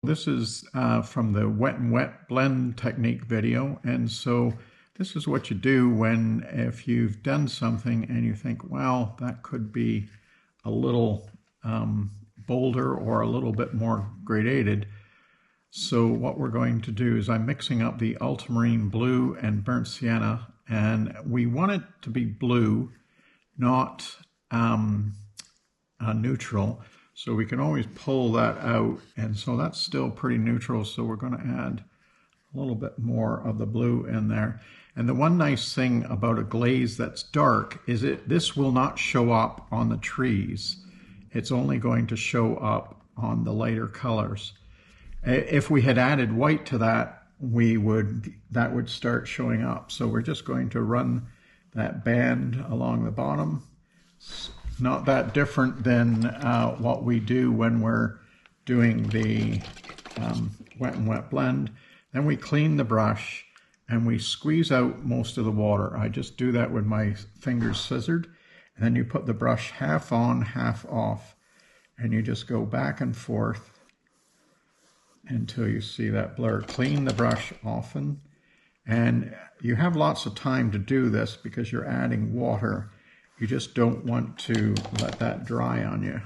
This is from the wet and wet blend technique video, and so this is what you do when, if you've done something and you think, well, that could be a little bolder or a little bit more gradated. So what we're going to do is I'm mixing up the ultramarine blue and burnt sienna, and we want it to be blue, not neutral. So we can always pull that out, and so that's still pretty neutral, so we're going to add a little bit more of the blue in there. And the one nice thing about a glaze that's dark is this will not show up on the trees. It's only going to show up on the lighter colors. If we had added white to that, that would start showing up. So we're just going to run that band along the bottom. Not that different than what we do when we're doing the wet and wet blend. Then we clean the brush and we squeeze out most of the water. I just do that with my fingers scissored, and then you put the brush half on, half off, and you just go back and forth until you see that blur. Clean the brush often, and you have lots of time to do this because you're adding water. You just don't want to let that dry on you.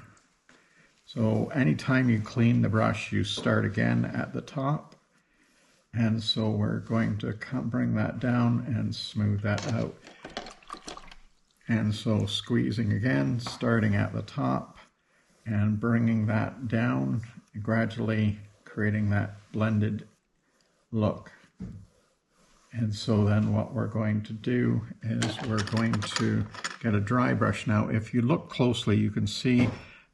So anytime you clean the brush, you start again at the top. And so we're going to bring that down and smooth that out. And so squeezing again, starting at the top and bringing that down, gradually creating that blended look. And so then what we're going to do is we're going to get a dry brush. Now, if you look closely, you can see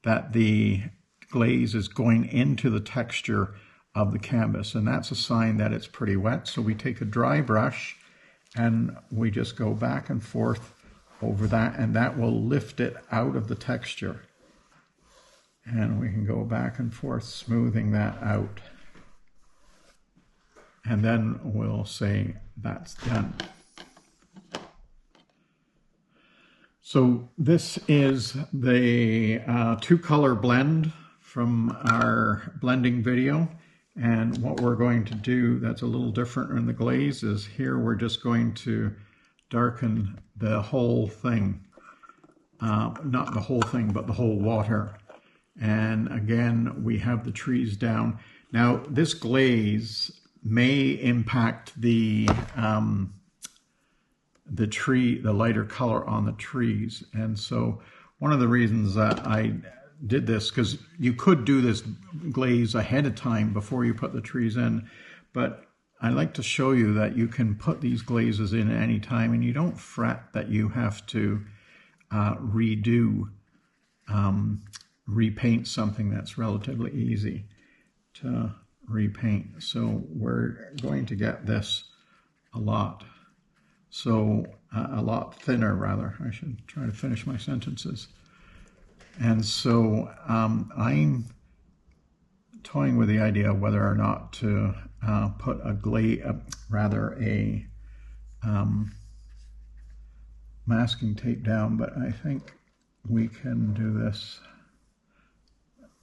that the glaze is going into the texture of the canvas, and that's a sign that it's pretty wet. So we take a dry brush and we just go back and forth over that, and that will lift it out of the texture. And we can go back and forth, smoothing that out. And then we'll say that's done. So this is the two-color blend from our blending video. And what we're going to do that's a little different in the glaze is here we're just going to darken the whole thing. Not the whole thing, but the whole water. And again, we have the trees down. Now, this glaze may impact the lighter color on the trees. And so one of the reasons that I did this, because you could do this glaze ahead of time before you put the trees in, but I like to show you that you can put these glazes in at any time, and you don't fret that you have to repaint something that's relatively easy to repaint. So we're going to get this a lot thinner, rather. I should try to finish my sentences. And so I'm toying with the idea of whether or not to put a masking tape down, but I think we can do this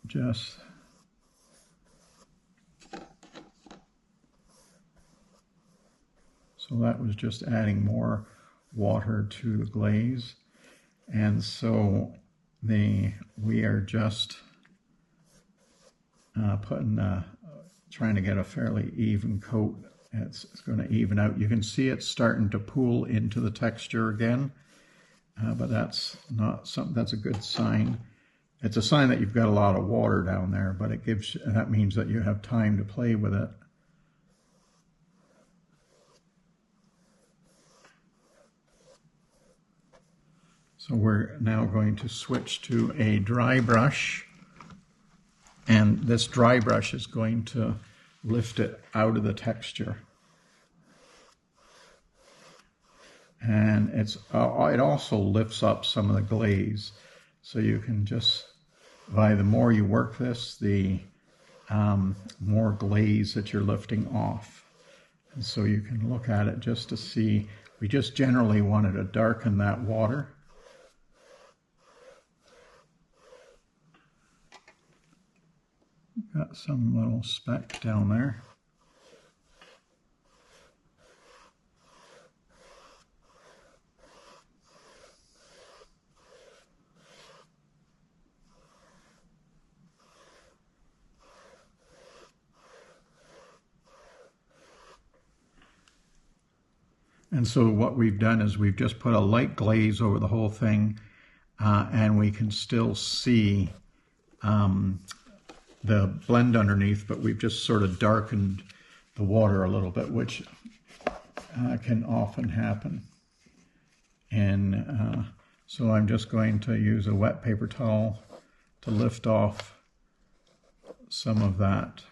just so. That was just adding more water to the glaze, and so we are just trying to get a fairly even coat. It's going to even out. You can see it's starting to pool into the texture again, but that's not something. That's a good sign. It's a sign that you've got a lot of water down there, but that means that you have time to play with it. So we're now going to switch to a dry brush, and this dry brush is going to lift it out of the texture. And it also lifts up some of the glaze. So you can just, the more you work this, the more glaze that you're lifting off. And so you can look at it just to see, we just generally wanted to darken that water. Got some little speck down there. And so what we've done is we've just put a light glaze over the whole thing, and we can still see the blend underneath, but we've just sort of darkened the water a little bit, which can often happen. And so I'm just going to use a wet paper towel to lift off some of that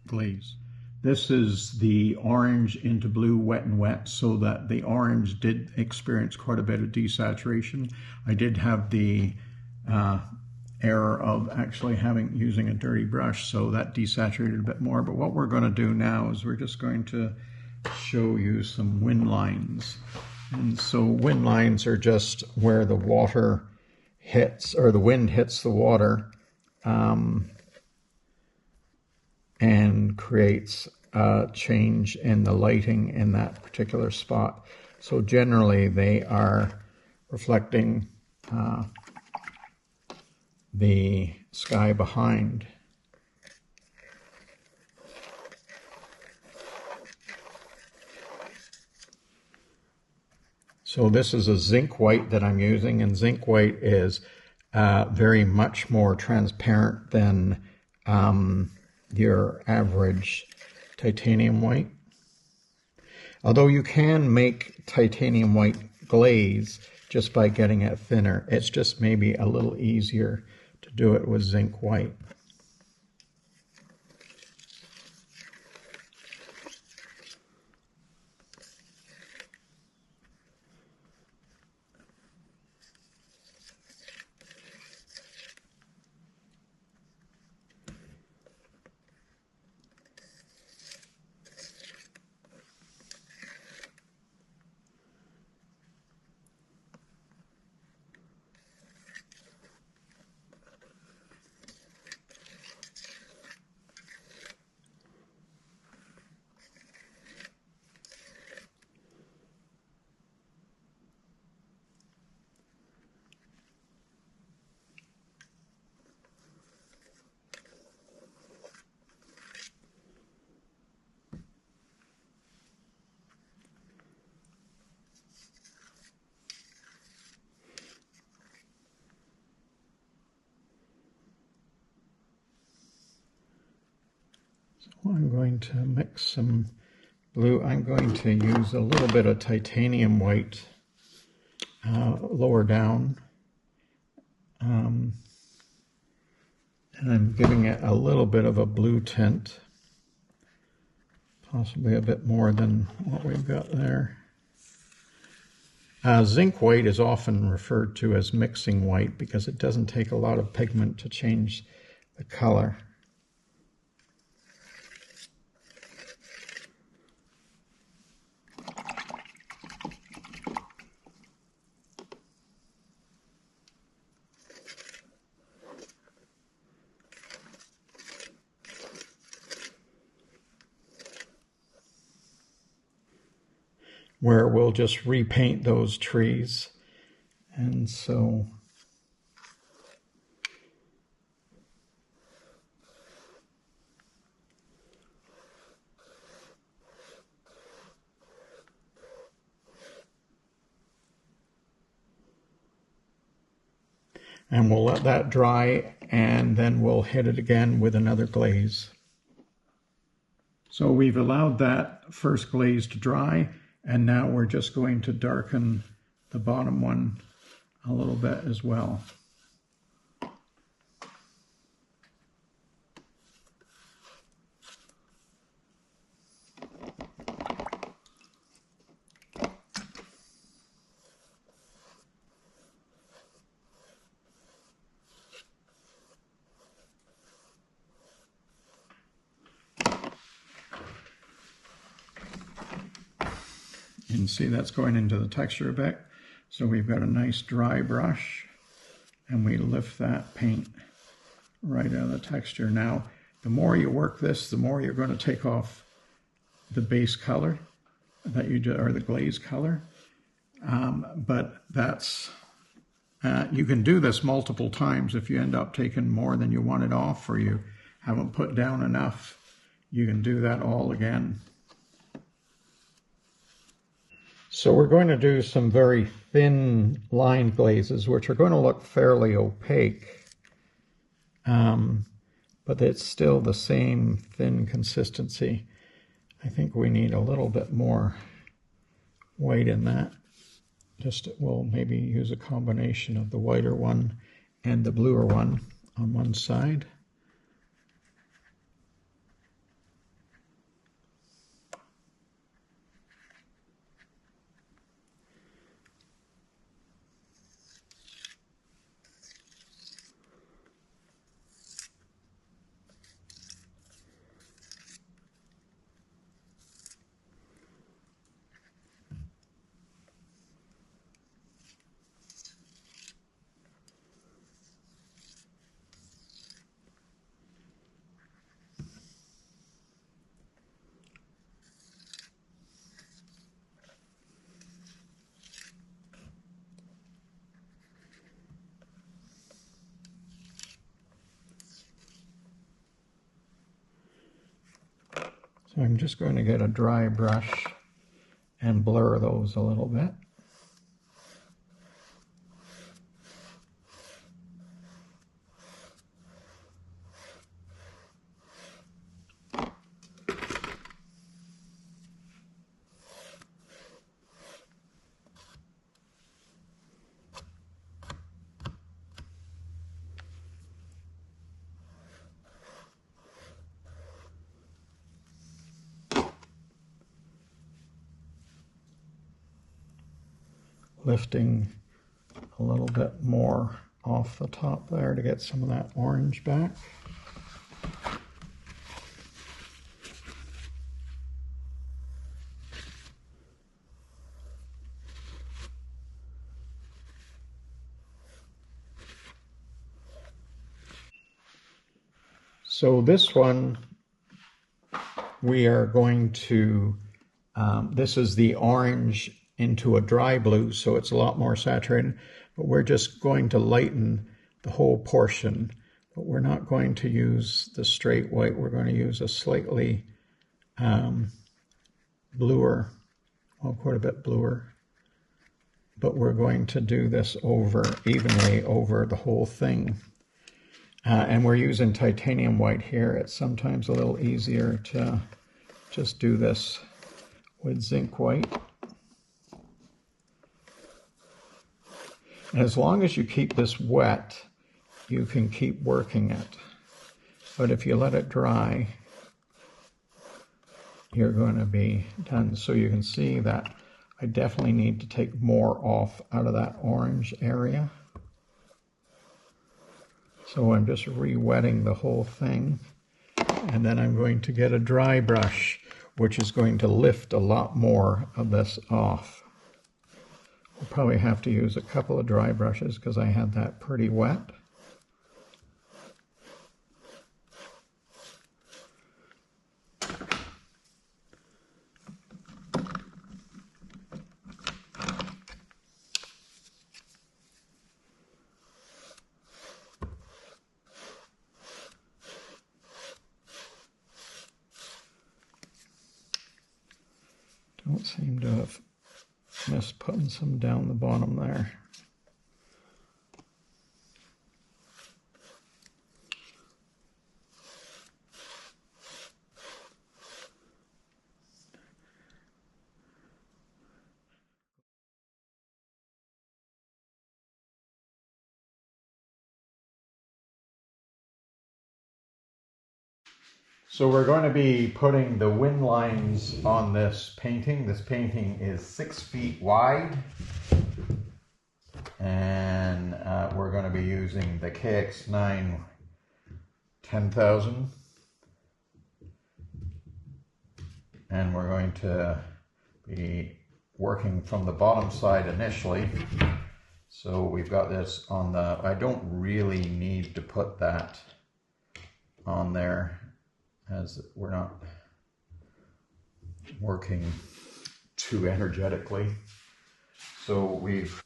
glaze. This is the orange into blue wet and wet, so that the orange did experience quite a bit of desaturation. I did have the error of actually using a dirty brush, so that desaturated a bit more. But what we're going to do now is we're just going to show you some wind lines. And so wind lines are just where the water hits, or the wind hits the water, and creates a change in the lighting in that particular spot. So generally they are reflecting the sky behind. So this is a zinc white that I'm using, and zinc white is very much more transparent than your average titanium white. Although you can make titanium white glaze just by getting it thinner. It's just maybe a little easier to do it with zinc white. I'm going to mix some blue. I'm going to use a little bit of titanium white lower down. And I'm giving it a little bit of a blue tint, possibly a bit more than what we've got there. Zinc white is often referred to as mixing white because it doesn't take a lot of pigment to change the color. Where we'll just repaint those trees. And so and we'll let that dry, and then we'll hit it again with another glaze. So we've allowed that first glaze to dry, and now we're just going to darken the bottom one a little bit as well. You can see that's going into the texture a bit. So we've got a nice dry brush. and we lift that paint right out of the texture. Now, the more you work this, the more you're going to take off the base color that you do, or the glaze color. But that's, you can do this multiple times. If you end up taking more than you wanted off, or you haven't put down enough, you can do that all again. So we're going to do some very thin line glazes, which are going to look fairly opaque, but it's still the same thin consistency. I think we need a little bit more white in that. We'll maybe use a combination of the whiter one and the bluer one on one side. So I'm just going to get a dry brush and blur those a little bit. Lifting a little bit more off the top there to get some of that orange back. So this one, we are going to, this is the orange into a dry blue, so it's a lot more saturated, but we're just going to lighten the whole portion, but we're not going to use the straight white. We're going to use a slightly bluer, well, quite a bit bluer, but we're going to do this evenly over the whole thing. And we're using titanium white here. It's sometimes a little easier to just do this with zinc white. And as long as you keep this wet, you can keep working it. But if you let it dry, you're going to be done. So you can see that I definitely need to take more off out of that orange area. So I'm just re-wetting the whole thing. And then I'm going to get a dry brush, which is going to lift a lot more of this off. We'll probably have to use a couple of dry brushes because I had that pretty wet. Don't seem to have missed putting some down the bottom there. So we're going to be putting the wind lines on this painting. This painting is 6 feet wide. And we're going to be using the KX9 10,000. And we're going to be working from the bottom side initially. So we've got this on the, I don't really need to put that on there as we're not working too energetically. So we've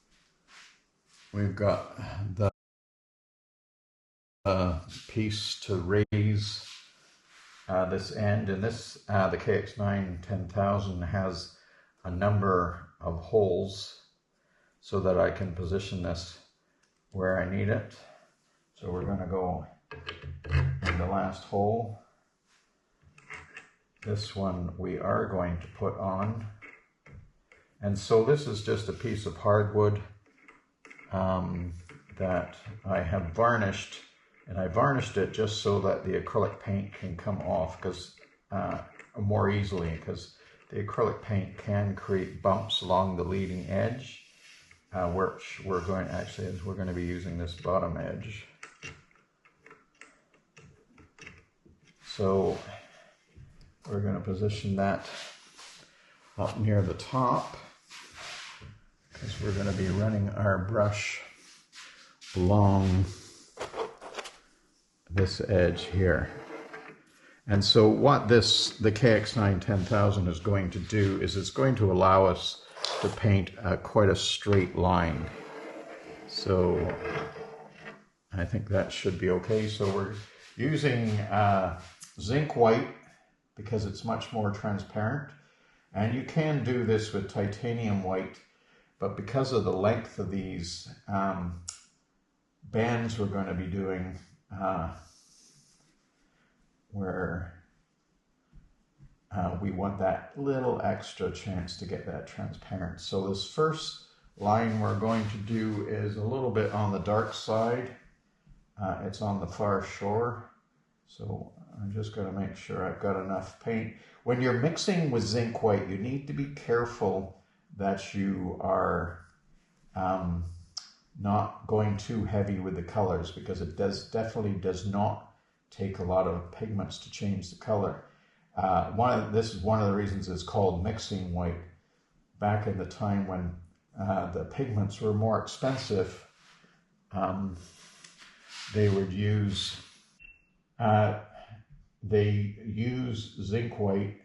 got the piece to raise this end, and this the KX9 10,000 has a number of holes so that I can position this where I need it. So we're going to go in the last hole. This one we are going to put on. And so this is just a piece of hardwood that I have varnished, and I varnished it just so that the acrylic paint can come off more easily, because the acrylic paint can create bumps along the leading edge, which we're going to be using this bottom edge. So we're going to position that up near the top, because we're going to be running our brush along this edge here. And so what the KX9 10,000 is going to do is it's going to allow us to paint quite a straight line. So I think that should be okay. So we're using zinc white because it's much more transparent. And you can do this with titanium white, but because of the length of these bands we're going to be doing, where we want that little extra chance to get that transparent. So this first line we're going to do is a little bit on the dark side. It's on the far shore. So I'm just going to make sure I've got enough paint. When you're mixing with zinc white, you need to be careful that you are not going too heavy with the colors, because it definitely does not take a lot of pigments to change the color. This is one of the reasons it's called mixing white. Back in the time when the pigments were more expensive, they would use zinc white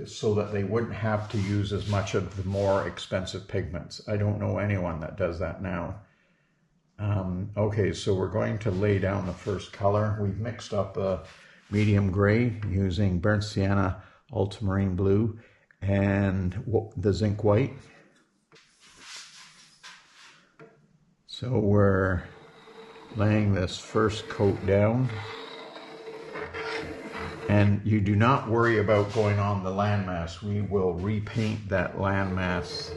so that they wouldn't have to use as much of the more expensive pigments. I don't know anyone that does that now. Okay, so we're going to lay down the first color. We've mixed up a medium gray using burnt sienna, ultramarine blue, and the zinc white. So we're laying this first coat down. And you do not worry about going on the landmass. We will repaint that landmass.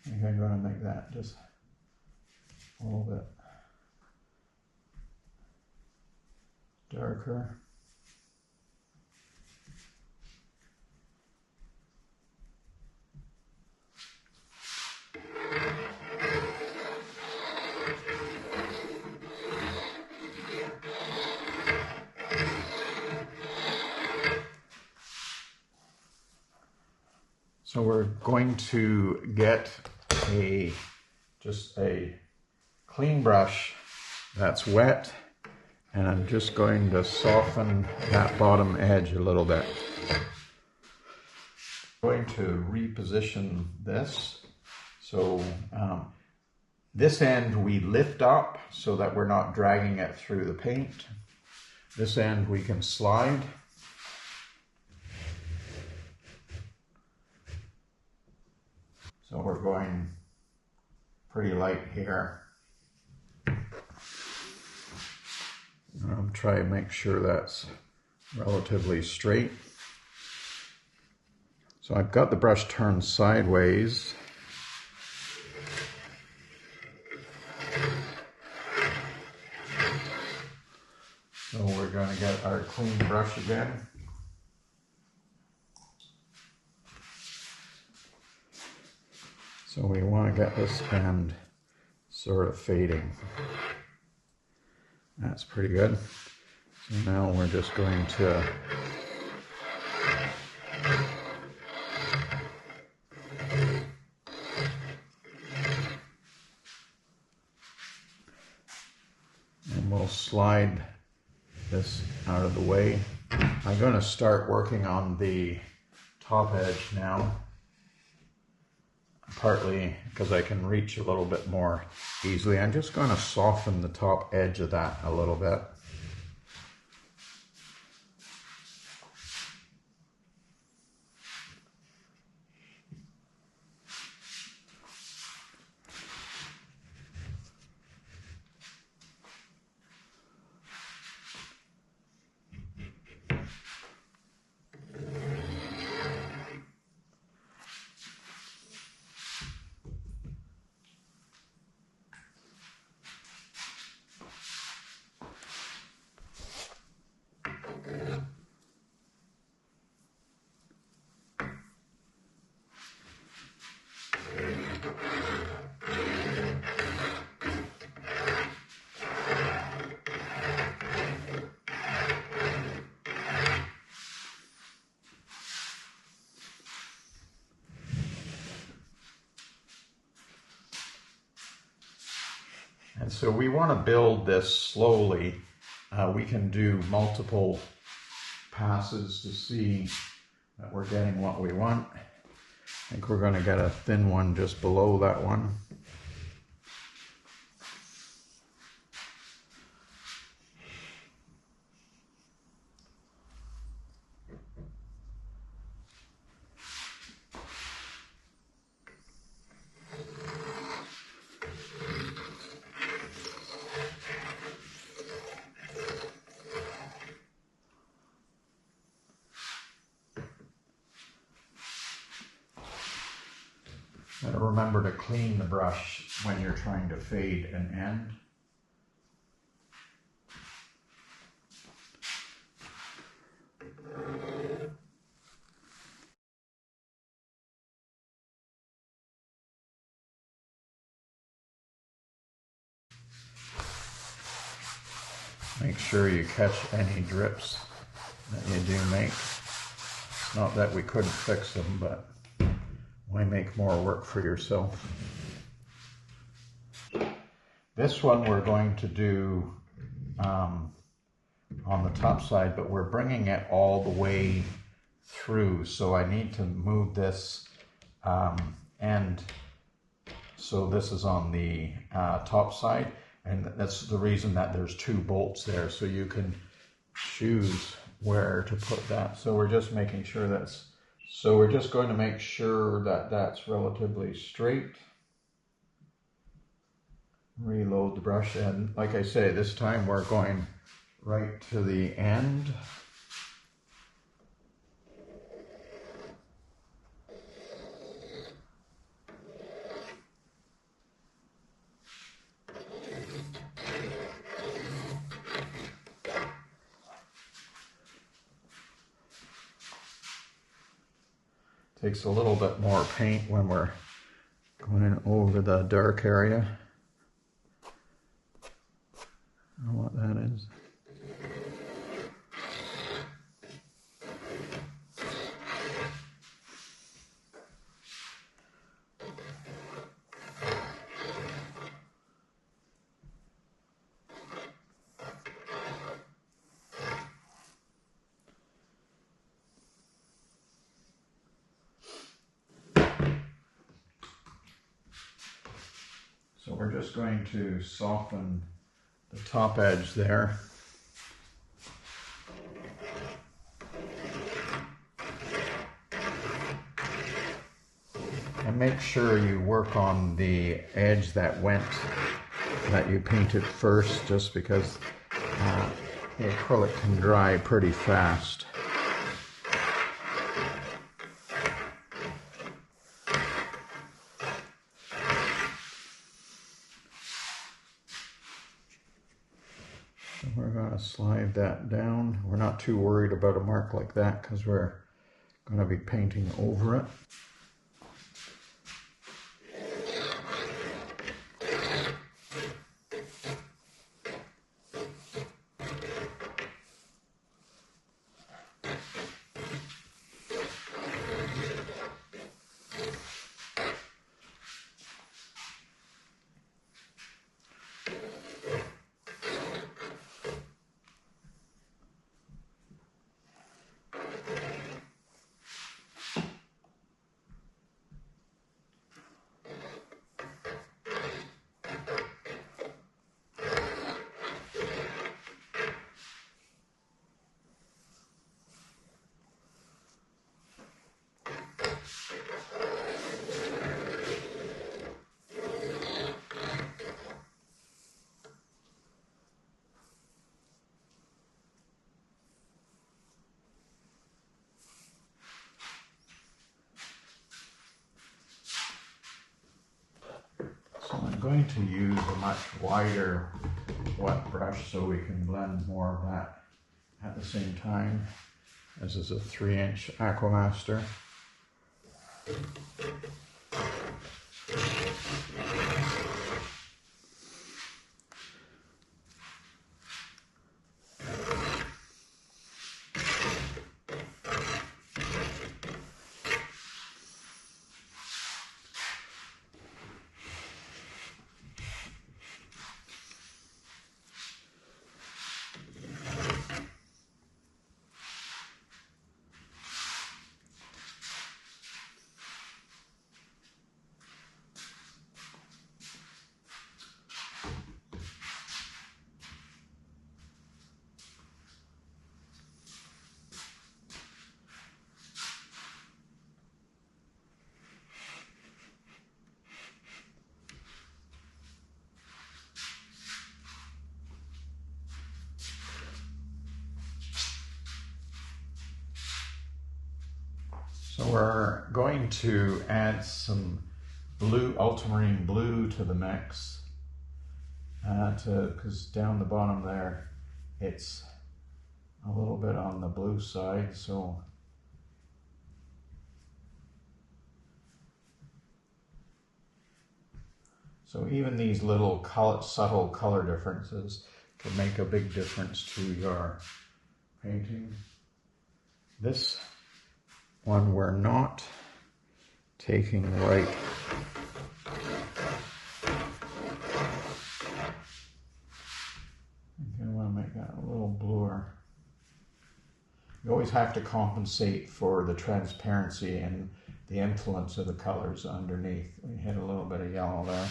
I think I'm going to make that just a little bit darker. So we're going to get just a clean brush that's wet, and I'm just going to soften that bottom edge a little bit. I'm going to reposition this. So this end we lift up so that we're not dragging it through the paint. This end we can slide. So we're going pretty light here. I'm trying to make sure that's relatively straight. So I've got the brush turned sideways. So we're going to get our clean brush again. So we want to get this end sort of fading. That's pretty good. So now we're just going to and we'll slide this out of the way. I'm going to start working on the top edge now, partly because I can reach a little bit more easily. I'm just going to soften the top edge of that a little bit. And so we want to build this slowly. We can do multiple passes to see that we're getting what we want. I think we're going to get a thin one just below that one. And remember to clean the brush when you're trying to fade an end. Make sure you catch any drips that you do make. Not that we couldn't fix them, but why make more work for yourself? This one we're going to do on the top side, but we're bringing it all the way through. So I need to move this end. So this is on the top side, and that's the reason that there's two bolts there. So you can choose where to put that. So we're just making sure we're just going to make sure that that's relatively straight. Reload the brush, and like I say, this time we're going right to the end. Takes a little bit more paint when we're going over the dark area. I don't know what that is. So we're just going to soften the top edge there. And make sure you work on the edge that you painted first, just because the acrylic can dry pretty fast. So we're going to slide that down. We're not too worried about a mark like that because we're going to be painting over it. going to use a much wider wet brush so we can blend more of that at the same time. This is a 3-inch Aquamaster. So we're going to add some blue, ultramarine blue to the mix, because down the bottom there, it's a little bit on the blue side. So even these little subtle color differences can make a big difference to your painting. This one we're not taking right. I think I want to make that a little bluer. You always have to compensate for the transparency and the influence of the colors underneath. We hit a little bit of yellow there.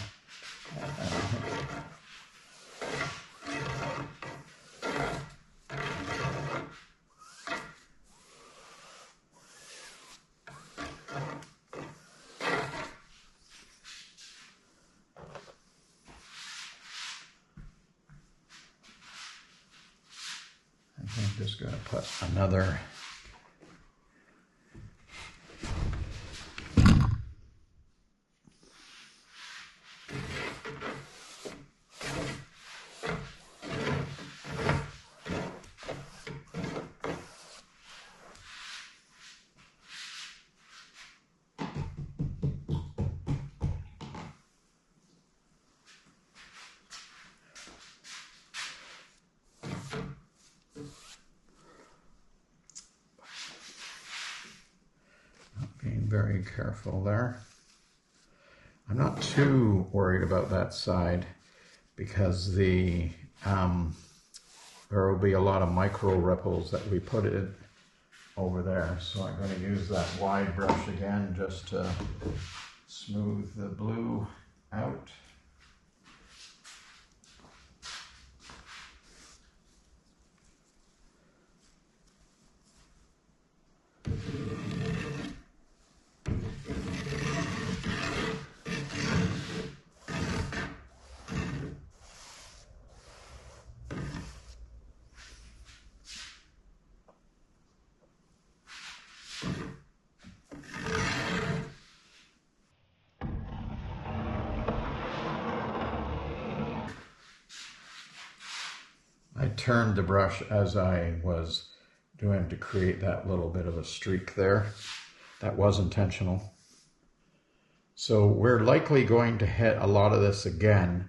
I'm just going to put another very careful there. I'm not too worried about that side because there will be a lot of micro ripples that we put in over there. So I'm going to use that wide brush again just to smooth the blue out. I turned the brush as I was doing to create that little bit of a streak there. That was intentional. So we're likely going to hit a lot of this again,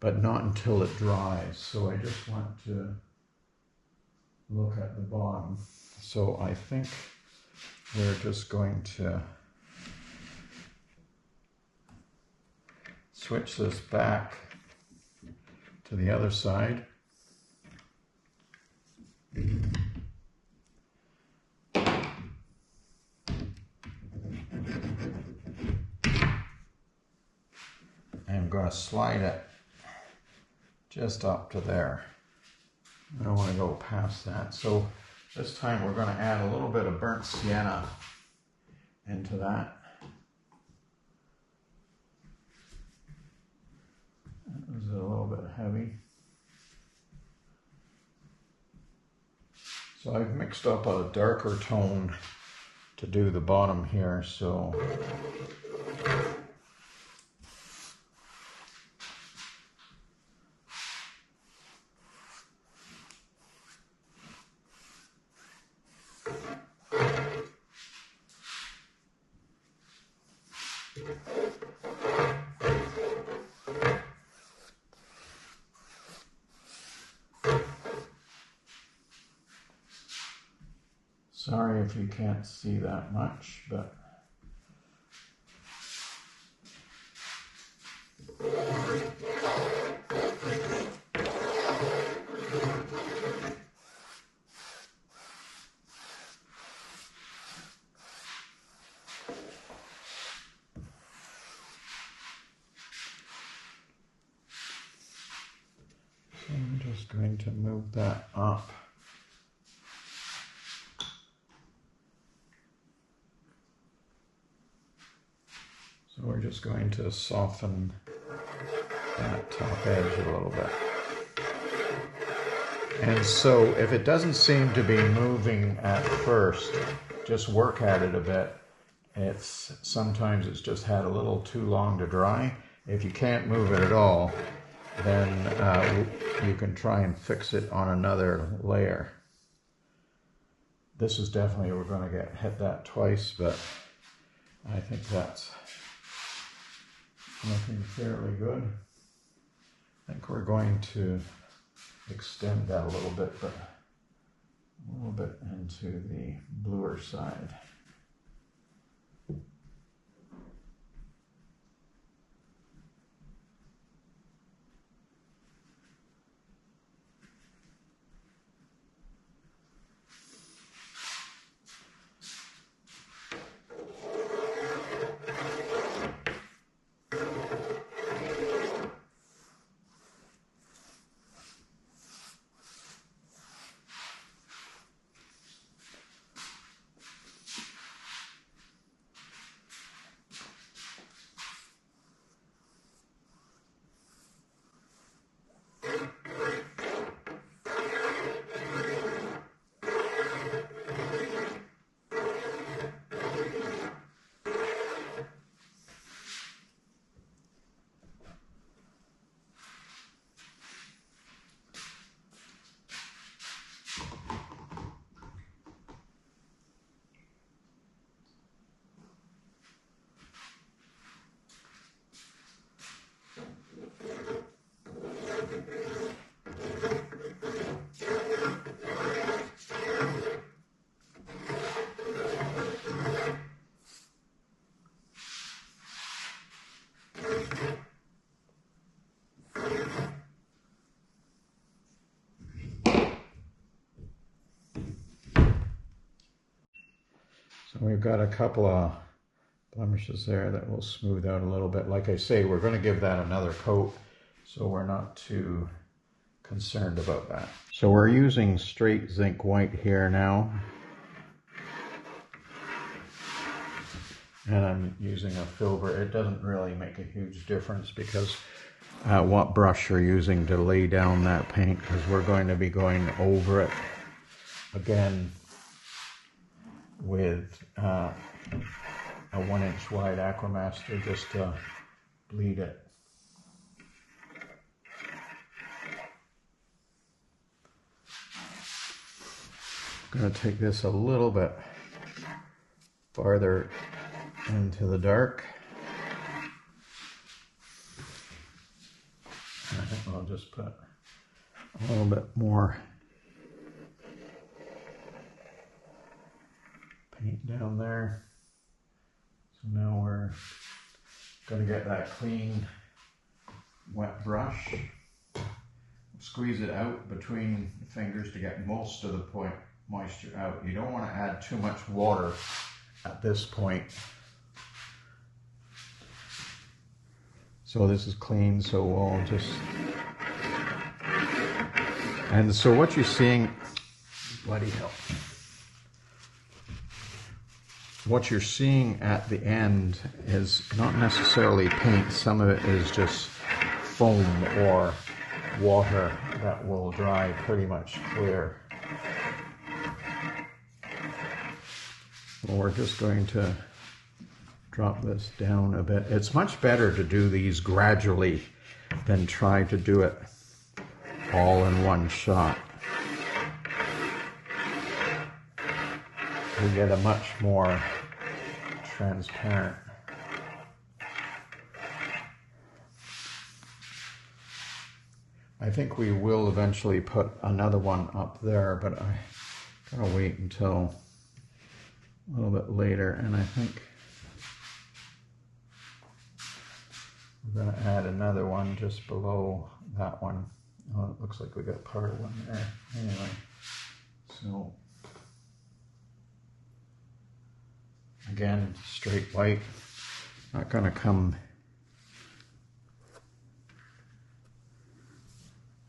but not until it dries. So I just want to look at the bottom. So I think we're just going to switch this back to the other side. I'm going to slide it just up to there. I don't want to go past that. So this time we're going to add a little bit of burnt sienna into that. That was a little bit heavy. So I've mixed up a darker tone to do the bottom here, so Sorry if you can't see that much, but I'm just going to move that up. So we're just going to soften that top edge a little bit. And so if it doesn't seem to be moving at first, just work at it a bit. Sometimes it's just had a little too long to dry. If you can't move it at all, then you can try and fix it on another layer. This is definitely, we're going to hit that twice, but I think that's looking fairly good. I think we're going to extend that a little bit, but a little bit into the bluer side. So we've got a couple of blemishes there that will smooth out a little bit. Like I say, we're going to give that another coat, so we're not too concerned about that. So we're using straight zinc white here now. And I'm using a filbert. It doesn't really make a huge difference because what brush you're using to lay down that paint, because we're going to be going over it again with a 1-inch wide Aquamaster just to bleed it. I'm going to take this a little bit farther into the dark. I think I'll just put a little bit more paint down there. So now we're going to get that clean, wet brush. Squeeze it out between the fingers to get most of the moisture out. You don't want to add too much water at this point. So this is clean, so we'll just... And so what you're seeing, bloody hell. What you're seeing at the end is not necessarily paint. Some of it is just foam or water that will dry pretty much clear. Well, we're just going to drop this down a bit. It's much better to do these gradually than try to do it all in one shot. We get a much more transparent. I think we will eventually put another one up there, but I'm gonna wait until a little bit later, and I think we're going to add another one just below that one. Oh, it looks like we got part of one there. Anyway, so again, straight white, not going to come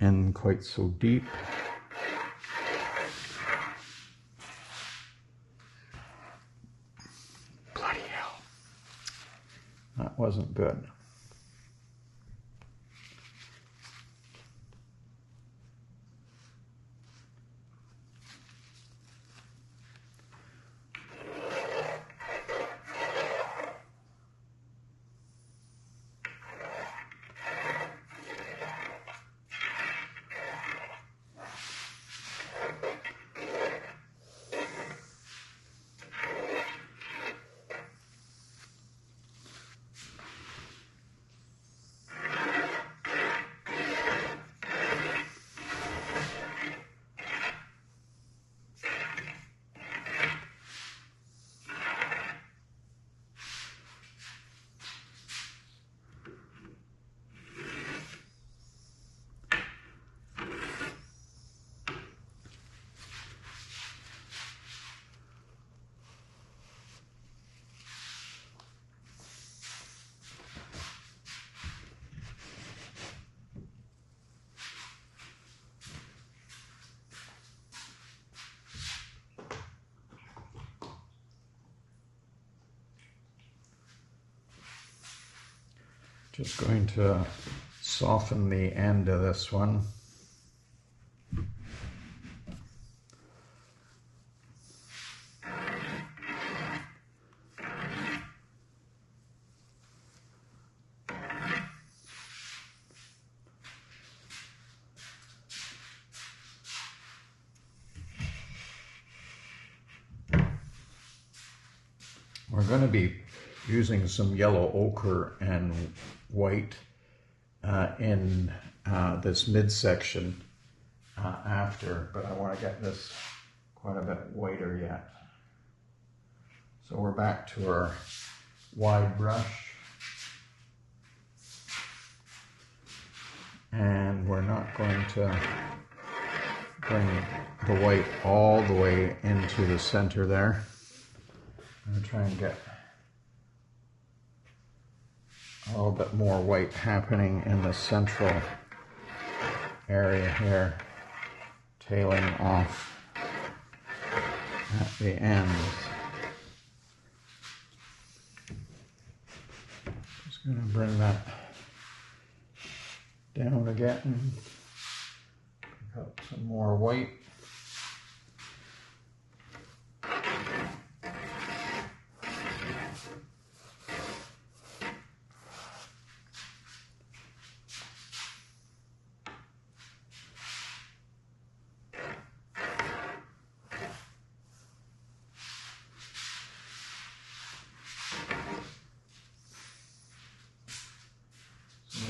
in quite so deep. Bloody hell. That wasn't good. Just going to soften the end of this one. We're going to be using some yellow ochre and white in this midsection after, but I want to get this quite a bit whiter yet. So we're back to our wide brush, and we're not going to bring the white all the way into the center there. I'm going to try and get a little bit more white happening in the central area here, tailing off at the ends. Just going to bring that down again, pick up some more white.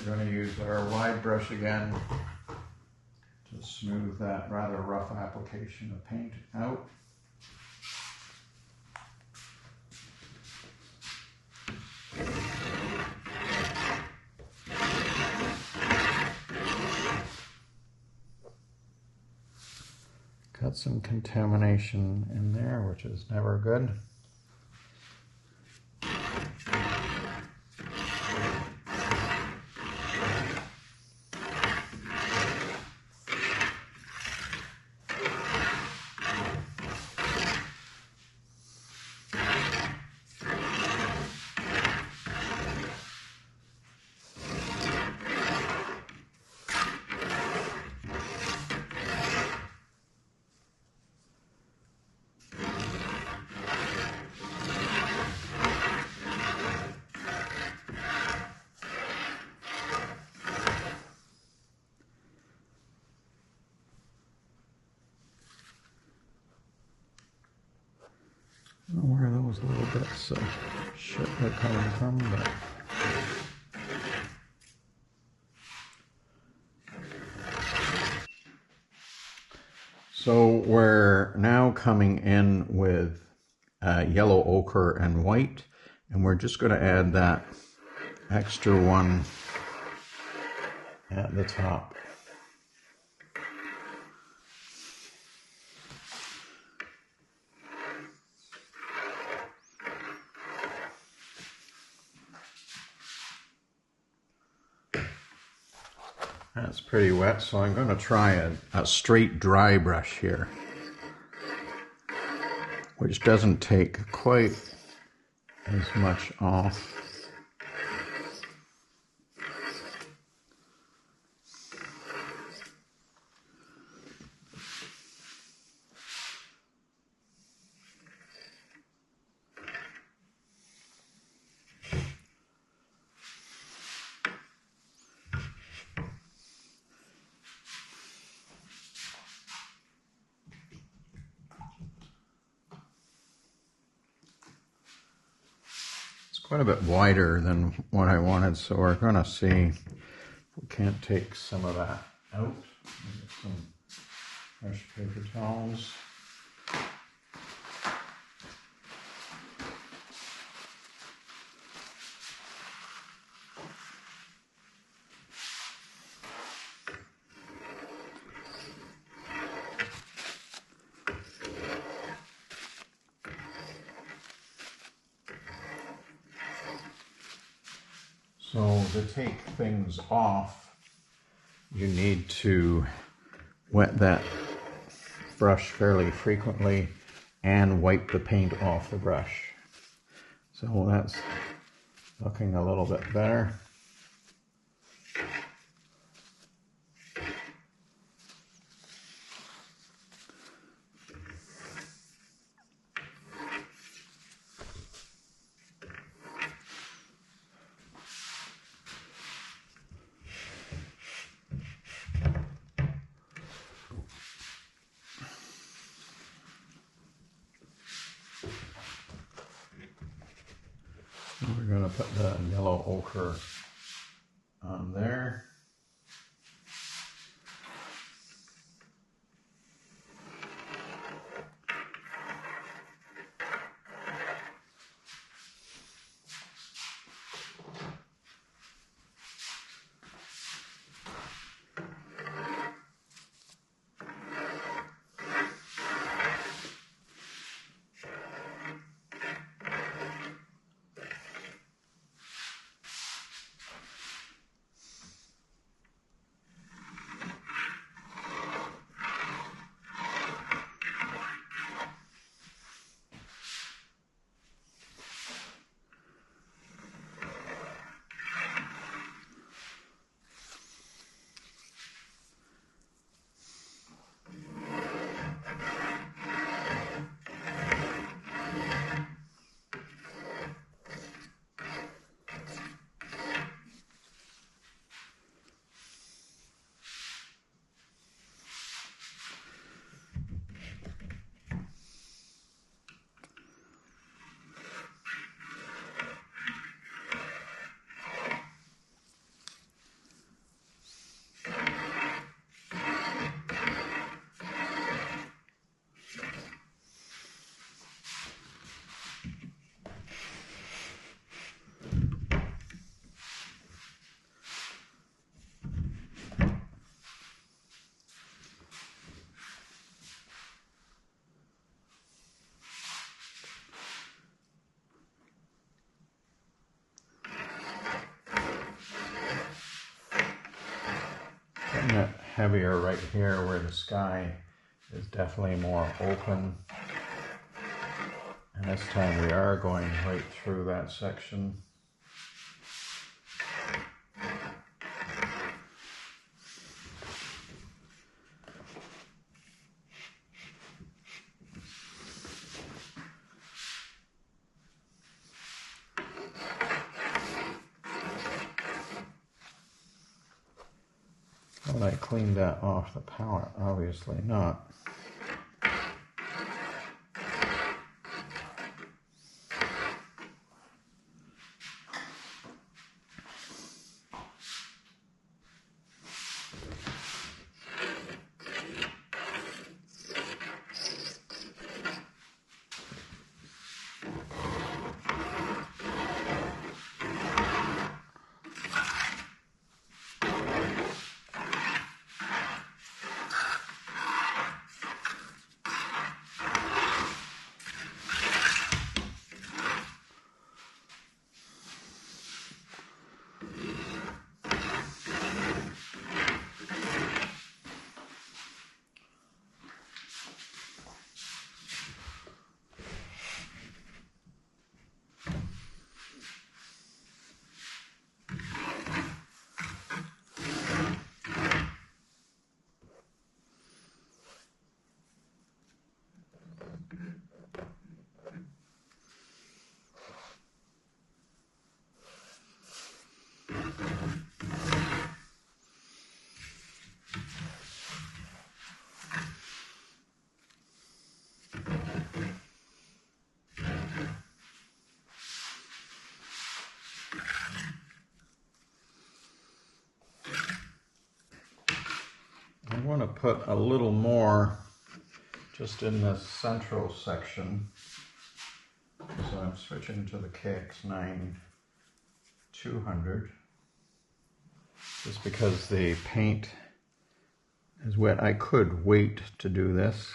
We're going to use our wide brush again to smooth that rather rough application of paint out. Got some contamination in there, which is never good. I don't know where those little bits of shit are coming from, but so we're now coming in with yellow ochre and white, and we're just going to add that extra one at the top. That's pretty wet, so I'm going to try a straight dry brush here, which doesn't take quite as much off. Quite a bit wider than what I wanted, so we're going to see if we can't take some of that out. Get some fresh paper towels. So to take things off, you need to wet that brush fairly frequently and wipe the paint off the brush. So that's looking a little bit better. We're going to put the yellow ochre on there. Getting it heavier right here where the sky is definitely more open. And this time we are going right through that section. Well, I cleaned that off the palette, obviously not. I want to put a little more just in this central section. So I'm switching to the KX9 200 just because the paint is wet. I could wait to do this,